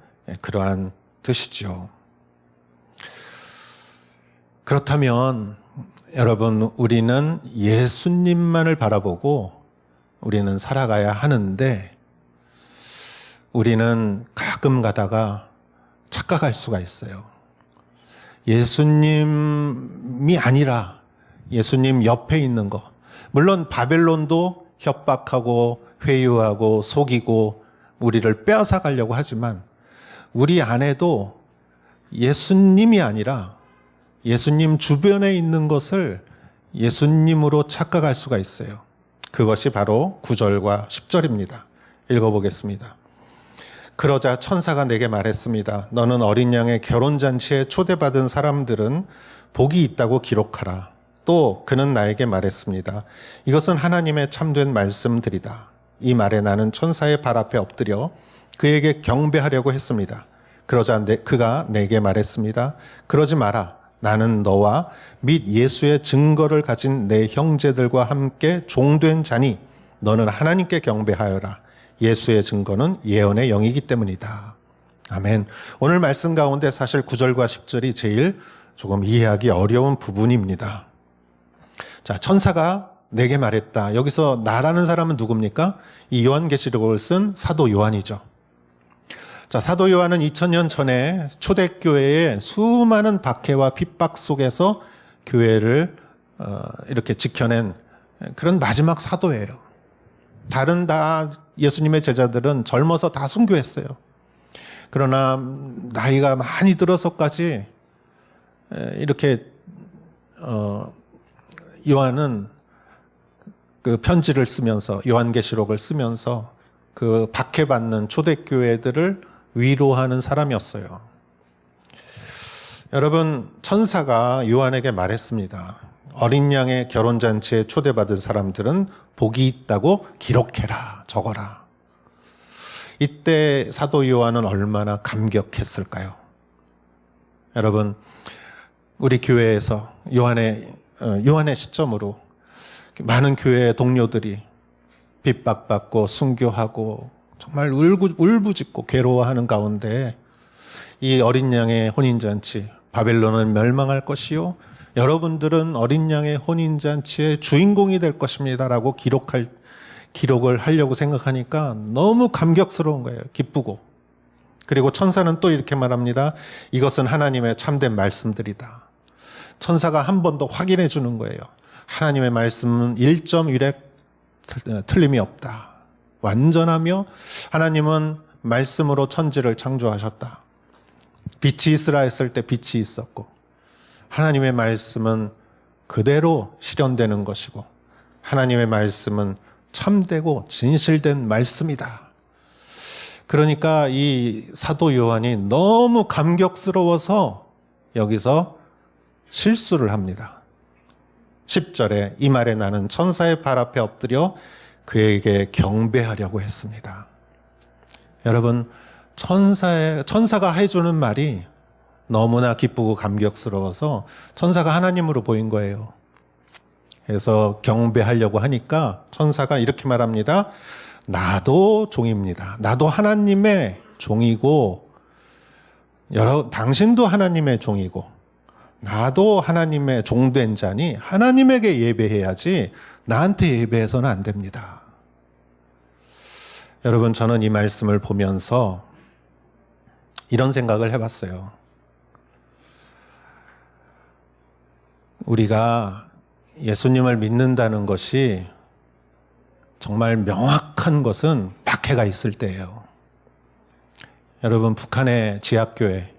그러한 뜻이죠. 그렇다면 여러분, 우리는 예수님만을 바라보고 우리는 살아가야 하는데 우리는 가끔 가다가 착각할 수가 있어요. 예수님이 아니라 예수님 옆에 있는 거. 물론 바벨론도 협박하고 회유하고 속이고 우리를 빼앗아 가려고 하지만 우리 안에도 예수님이 아니라 예수님 주변에 있는 것을 예수님으로 착각할 수가 있어요. 그것이 바로 9절과 10절입니다. 읽어보겠습니다. 그러자 천사가 내게 말했습니다. 너는 어린 양의 결혼잔치에 초대받은 사람들은 복이 있다고 기록하라. 또 그는 나에게 말했습니다. 이것은 하나님의 참된 말씀들이다. 이 말에 나는 천사의 발 앞에 엎드려 그에게 경배하려고 했습니다. 그러자 그가 내게 말했습니다. 그러지 마라. 나는 너와 및 예수의 증거를 가진 내 형제들과 함께 종된 자니 너는 하나님께 경배하여라. 예수의 증거는 예언의 영이기 때문이다. 아멘. 오늘 말씀 가운데 사실 9절과 10절이 제일 조금 이해하기 어려운 부분입니다. 자, 천사가 내게 말했다. 여기서 나라는 사람은 누굽니까? 이 요한계시록을 쓴 사도 요한이죠. 자, 사도 요한은 2000년 전에 초대교회의 수많은 박해와 핍박 속에서 교회를 이렇게 지켜낸 그런 마지막 사도예요. 다른 다 예수님의 제자들은 젊어서 다 순교했어요. 그러나 나이가 많이 들어서까지 이렇게 요한은 그 편지를 쓰면서 요한계시록을 쓰면서 그 박해받는 초대교회들을 위로하는 사람이었어요. 여러분, 천사가 요한에게 말했습니다. 어린 양의 결혼잔치에 초대받은 사람들은 복이 있다고 기록해라, 적어라. 이때 사도 요한은 얼마나 감격했을까요? 여러분, 우리 교회에서 요한의 시점으로 많은 교회의 동료들이 핍박받고 순교하고 정말 울부짖고 괴로워하는 가운데 이 어린 양의 혼인잔치, 바벨론은 멸망할 것이요 여러분들은 어린 양의 혼인잔치의 주인공이 될 것입니다라고 기록을 하려고 생각하니까 너무 감격스러운 거예요. 기쁘고. 그리고 천사는 또 이렇게 말합니다. 이것은 하나님의 참된 말씀들이다. 천사가 한 번 더 확인해 주는 거예요. 하나님의 말씀은 1.1획 틀림이 없다. 완전하며 하나님은 말씀으로 천지를 창조하셨다. 빛이 있으라 했을 때 빛이 있었고 하나님의 말씀은 그대로 실현되는 것이고 하나님의 말씀은 참되고 진실된 말씀이다. 그러니까 이 사도 요한이 너무 감격스러워서 여기서 실수를 합니다. 10절에 이 말에 나는 천사의 발 앞에 엎드려 그에게 경배하려고 했습니다. 여러분, 천사가 해주는 말이 너무나 기쁘고 감격스러워서 천사가 하나님으로 보인 거예요. 그래서 경배하려고 하니까 천사가 이렇게 말합니다. 나도 종입니다. 나도 하나님의 종이고 당신도 하나님의 종이고 나도 하나님의 종된 자니 하나님에게 예배해야지 나한테 예배해서는 안 됩니다. 여러분, 저는 이 말씀을 보면서 이런 생각을 해봤어요. 우리가 예수님을 믿는다는 것이 정말 명확한 것은 박해가 있을 때예요. 여러분, 북한의 지하교회,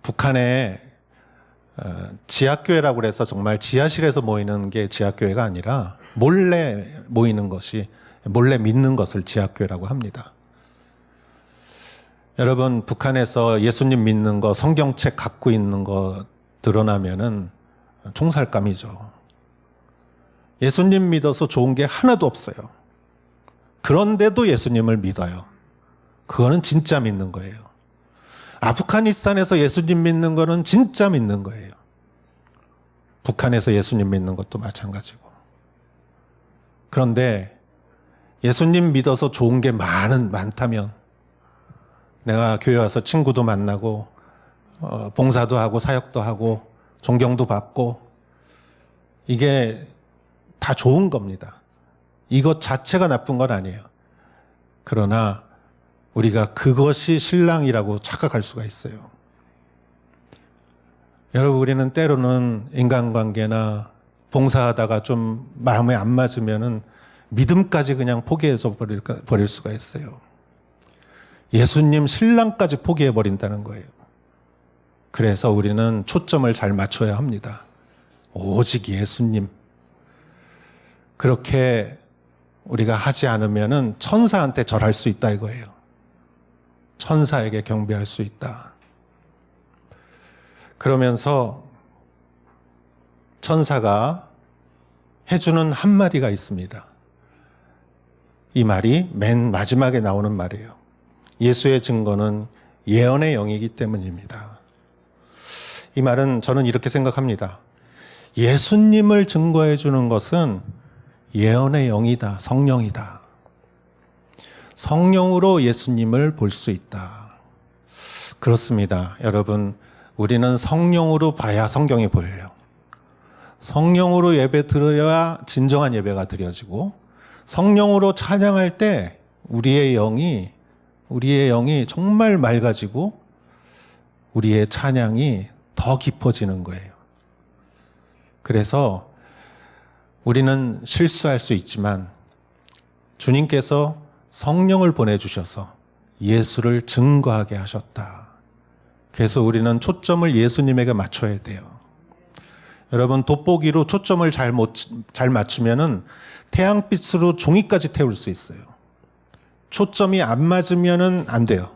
북한의 지하교회라고 해서 정말 지하실에서 모이는 게 지하교회가 아니라 몰래 모이는 것이, 몰래 믿는 것을 지하교회라고 합니다. 여러분, 북한에서 예수님 믿는 거, 성경책 갖고 있는 거 드러나면은 총살감이죠. 예수님 믿어서 좋은 게 하나도 없어요. 그런데도 예수님을 믿어요. 그거는 진짜 믿는 거예요. 아프가니스탄에서 예수님 믿는 거는 진짜 믿는 거예요. 북한에서 예수님 믿는 것도 마찬가지고. 그런데 예수님 믿어서 좋은 게 많다면 내가 교회 와서 친구도 만나고 봉사도 하고 사역도 하고 존경도 받고 이게 다 좋은 겁니다. 이것 자체가 나쁜 건 아니에요. 그러나 우리가 그것이 신랑이라고 착각할 수가 있어요. 여러분, 우리는 때로는 인간관계나 봉사하다가 좀 마음에 안 맞으면은 믿음까지 그냥 포기해서 버릴 수가 있어요. 예수님 신랑까지 포기해버린다는 거예요. 그래서 우리는 초점을 잘 맞춰야 합니다. 오직 예수님. 그렇게 우리가 하지 않으면은 천사한테 절할 수 있다 이거예요. 천사에게 경배할 수 있다. 그러면서 천사가 해주는 한마디가 있습니다. 이 말이 맨 마지막에 나오는 말이에요. 예수의 증거는 예언의 영이기 때문입니다. 이 말은 저는 이렇게 생각합니다. 예수님을 증거해 주는 것은 예언의 영이다, 성령이다. 성령으로 예수님을 볼 수 있다. 그렇습니다. 여러분, 우리는 성령으로 봐야 성경이 보여요. 성령으로 예배 드려야 진정한 예배가 드려지고, 성령으로 찬양할 때 우리의 영이 정말 맑아지고 우리의 찬양이 더 깊어지는 거예요. 그래서 우리는 실수할 수 있지만 주님께서 성령을 보내주셔서 예수를 증거하게 하셨다. 그래서 우리는 초점을 예수님에게 맞춰야 돼요. 여러분, 돋보기로 초점을 잘 맞추면은 태양빛으로 종이까지 태울 수 있어요. 초점이 안 맞으면은 안 돼요.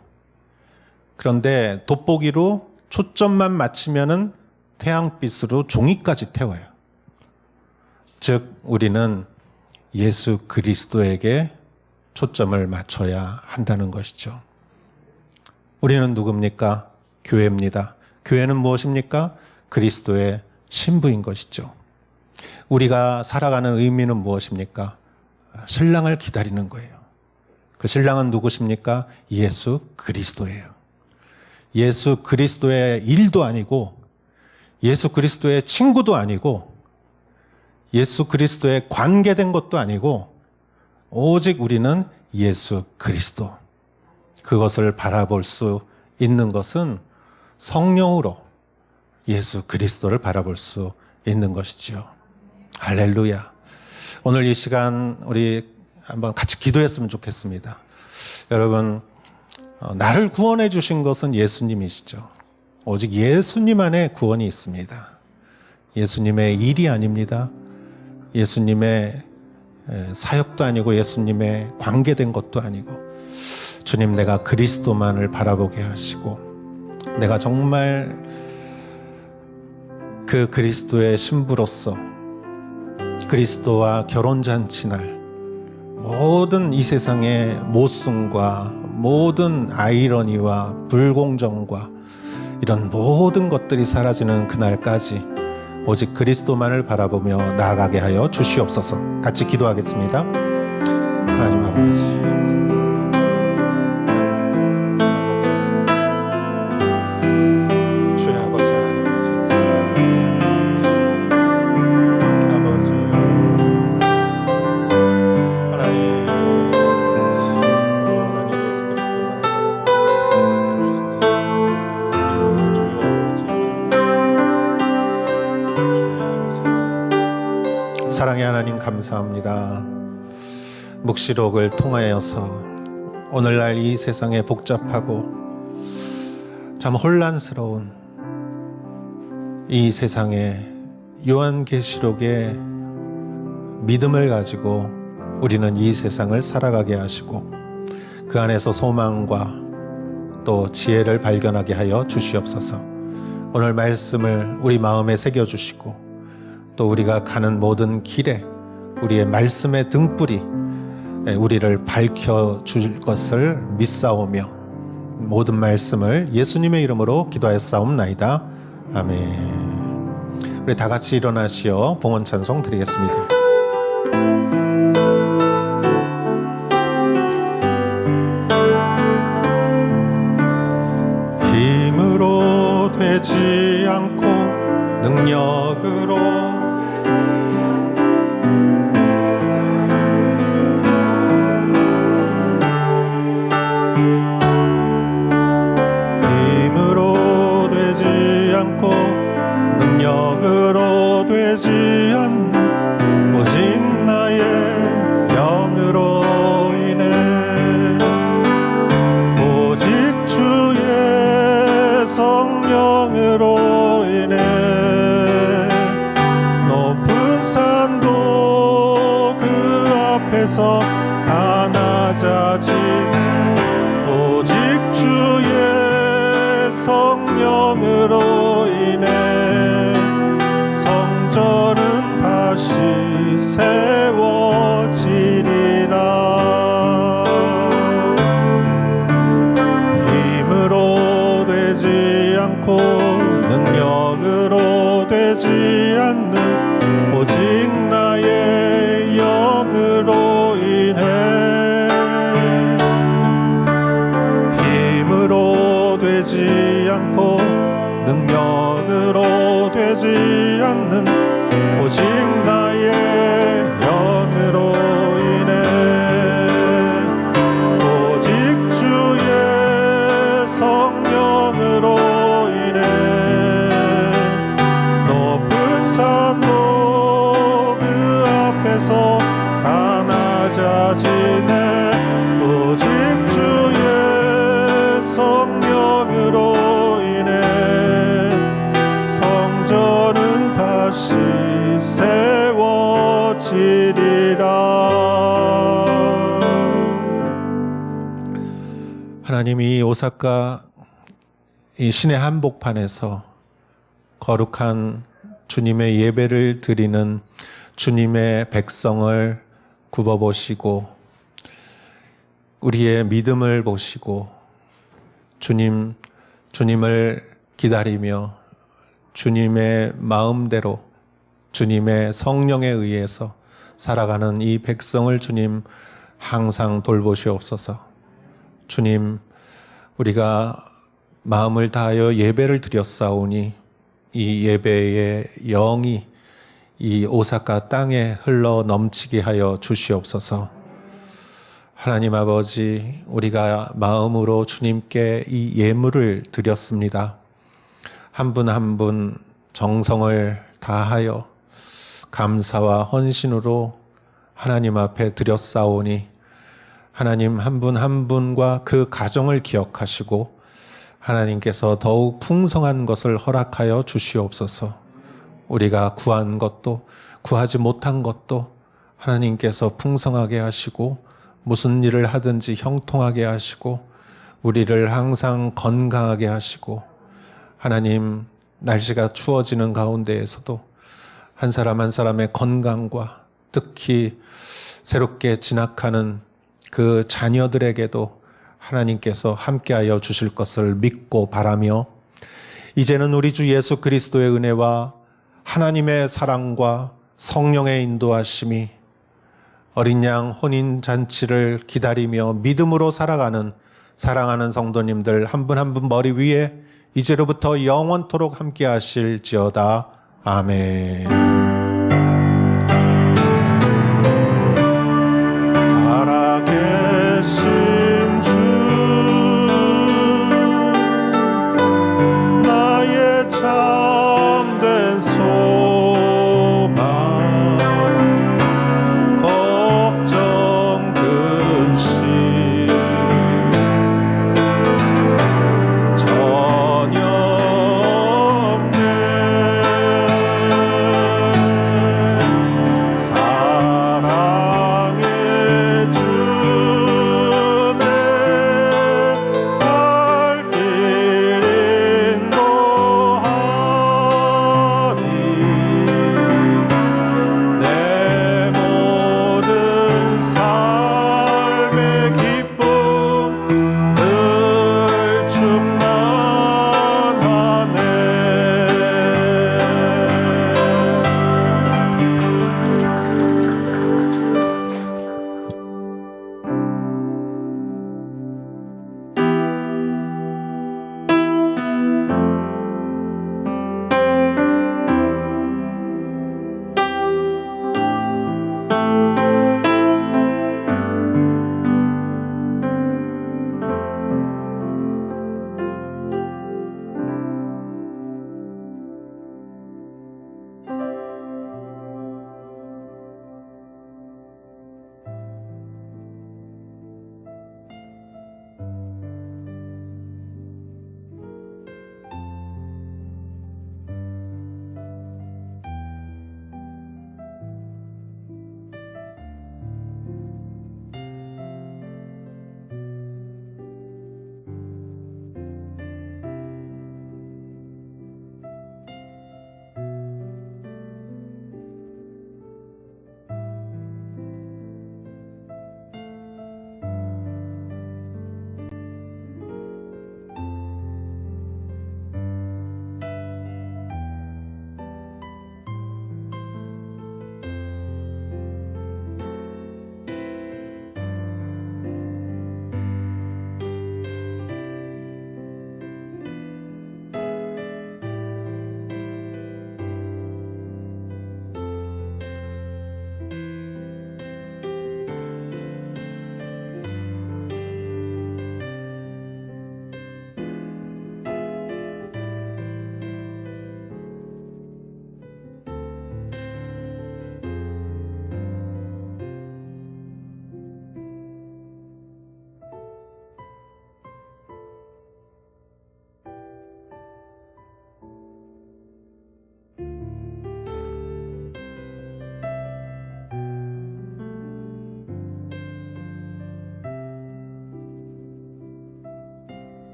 그런데 돋보기로 초점만 맞추면은 태양빛으로 종이까지 태워요. 즉, 우리는 예수 그리스도에게 초점을 맞춰야 한다는 것이죠. 우리는 누굽니까? 교회입니다. 교회는 무엇입니까? 그리스도의 신부인 것이죠. 우리가 살아가는 의미는 무엇입니까? 신랑을 기다리는 거예요. 그 신랑은 누구십니까? 예수 그리스도예요. 예수 그리스도의 일도 아니고, 예수 그리스도의 친구도 아니고, 예수 그리스도에 관계된 것도 아니고, 오직 우리는 예수 그리스도. 그것을 바라볼 수 있는 것은 성령으로 예수 그리스도를 바라볼 수 있는 것이지요. 할렐루야. 오늘 이 시간 우리 한번 같이 기도했으면 좋겠습니다. 여러분, 나를 구원해 주신 것은 예수님이시죠. 오직 예수님 안에 구원이 있습니다. 예수님의 일이 아닙니다. 예수님의 사역도 아니고 예수님의 관계된 것도 아니고, 주님, 내가 그리스도만을 바라보게 하시고 내가 정말 그 그리스도의 신부로서 그리스도와 결혼잔치날 모든 이 세상의 모순과 모든 아이러니와 불공정과 이런 모든 것들이 사라지는 그날까지 오직 그리스도만을 바라보며 나아가게 하여 주시옵소서. 같이 기도하겠습니다. 하나님 아버지, 감사합니다. 주의 아버지 하나님 감사합니다. 아버지 하나님, 하나님 예수 그리스도만 주옵소서. 주의 아버지, 사랑의 하나님 감사합니다. 묵시록을 통하여서 오늘날 이 세상에 복잡하고 참 혼란스러운 이 세상에 요한계시록의 믿음을 가지고 우리는 이 세상을 살아가게 하시고 그 안에서 소망과 또 지혜를 발견하게 하여 주시옵소서. 오늘 말씀을 우리 마음에 새겨주시고 또 우리가 가는 모든 길에 우리의 말씀의 등불이 우리를 밝혀줄 것을 믿사오며 모든 말씀을 예수님의 이름으로 기도하였사옵나이다. 아멘. 우리 다 같이 일어나시어 봉헌 찬송 드리겠습니다. 힘으로 되지 않고 능력으로 능력으로 되지 않는 오직 나의 영으로 인해 오직 주의 성령으로 인해 높은 산도 그 앞에서 다 낮아지 오직 주의 성령으로 인해 성전은 다시 세워지리라. 힘으로 되지 않고 능력으로 되지 않는 오직 나의 영으로 인해 힘으로 되지 않고 능력으로 되지 않는 오직 나의 영으로 인해 오직 주의 성령으로 인해 높은 산도 그 앞에서 다 낮아지네 오직 주의 성령으로 인해 성전은 다시 세워지리라. 하나님이 이 오사카 이 신의 한복판에서 거룩한 주님의 예배를 드리는 주님의 백성을 굽어보시고 우리의 믿음을 보시고 주님을 기다리며 주님의 마음대로 주님의 성령에 의해서 살아가는 이 백성을 주님 항상 돌보시옵소서. 주님, 우리가 마음을 다하여 예배를 드렸사오니 이 예배의 영이 이 오사카 땅에 흘러 넘치게 하여 주시옵소서. 하나님 아버지, 우리가 마음으로 주님께 이 예물을 드렸습니다. 한 분 한 분 정성을 다하여 감사와 헌신으로 하나님 앞에 드렸사오니 하나님 한 분 한 분과 그 가정을 기억하시고 하나님께서 더욱 풍성한 것을 허락하여 주시옵소서. 우리가 구한 것도 구하지 못한 것도 하나님께서 풍성하게 하시고 무슨 일을 하든지 형통하게 하시고 우리를 항상 건강하게 하시고 하나님 날씨가 추워지는 가운데에서도 한 사람 한 사람의 건강과 특히 새롭게 진학하는 그 자녀들에게도 하나님께서 함께하여 주실 것을 믿고 바라며 이제는 우리 주 예수 그리스도의 은혜와 하나님의 사랑과 성령의 인도하심이 어린 양 혼인 잔치를 기다리며 믿음으로 살아가는 사랑하는 성도님들 한 분 한 분 머리 위에 이제로부터 영원토록 함께 하실지어다. 아멘.